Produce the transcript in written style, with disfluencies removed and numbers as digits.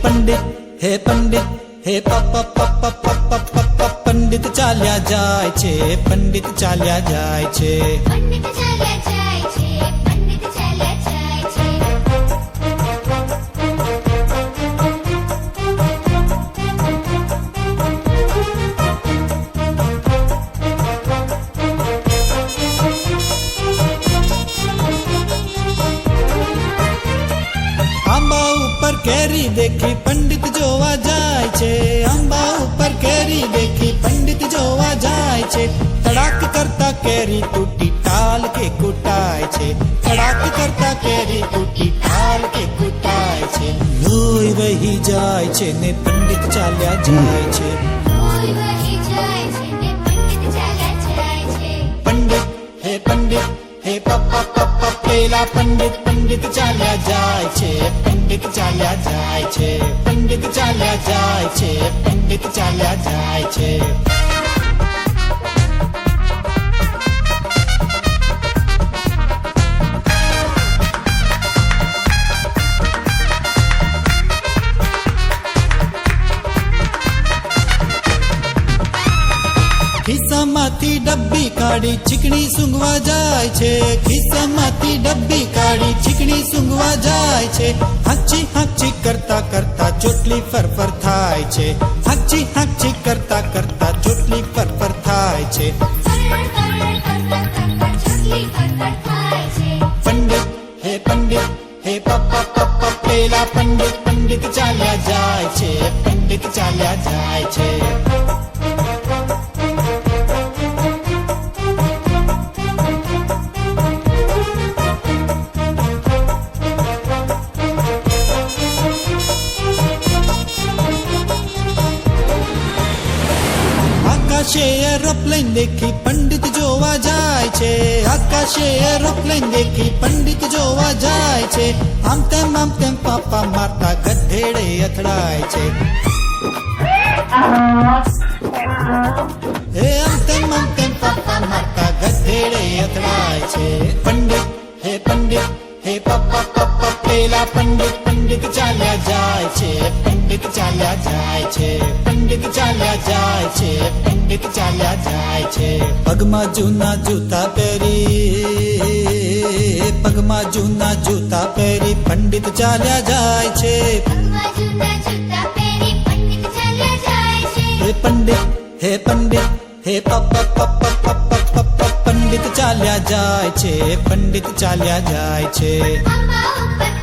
પંડિત હે પંડિત ચાલ્યા જાય છે, પંડિત ચાલ્યા જાય છે. પંડિત ચાલ્યા જાય છે, પંડિત ચાલ્યા જાય છે. આંબા ઉપર કેરી દેખી પંડિત જોવા જાય છે, આંબા ઉપર કેરી દેખી પંડિત જોવા જાય છે. તડાક કરતા કેરી તૂટી ટાલ કે કૂટાય છે, તડાક કરતા કેરી તૂટી ટાલ કે કૂટાય છે. લોહી વહી જાય છે ને પંડિત ચાલ્યા જાય છે. લોહી વહી જાય છે ને પંડિત ચાલ્યા જાય છે. પંડિત હે પેલા પંડિત ચાલ્યા જાય છે, પંડિત ચાલ્યા જાય છે, પંડિત ચાલ્યા જાય છે, પંડિત ચાલ્યા જાય છે. ખિસ્સામાંથી ડબ્બી કાઢી ચીકણી સૂંઘવા જાય છે, ખિસ્સામાંથી ડબ્બી કાઢી ચીકણી સૂંઘવા જાય છે. હાચી કરતા કરતા ચોટલી ફરફર થાય છે, હાચી કરતા કરતા ચોટલી ફરફર થાય છે. પંડિત હે પેલા પંડિત ચાલ્યા જાય છે, પંડિત ચાલ્યા જાય છે. આકાશે એરોપ્લેન દેખી પંડિત જોવા જાય છે, આકાશે એરોપ્લેન દેખી પંડિત જોવા જાય છે. આમ તેમ પાપા મારતા ગધેડે અથડાય છે, હે આમ તેમ પાપા મારતા ગધેડે અથડાય છે. પંડિત હે પેલા પંડિત ચાલ્યા જાય છે, પંડિત ચાલ્યા જાય છે, પંડિત ચાલ્યા જાય છે, પંડિત ચાલ્યા જાય છે. પગમાં જૂના જૂતા પહેરી, પગમાં જૂના જૂતા પહેરી પંડિત ચાલ્યા જાય છે. પગમાં જૂના જૂતા પહેરી પંડિત ચાલ્યા જાય છે. પંડિત હે પંડિત ચાલ્યા જાય છે, પંડિત ચાલ્યા જાય છે. આંબા ઉપર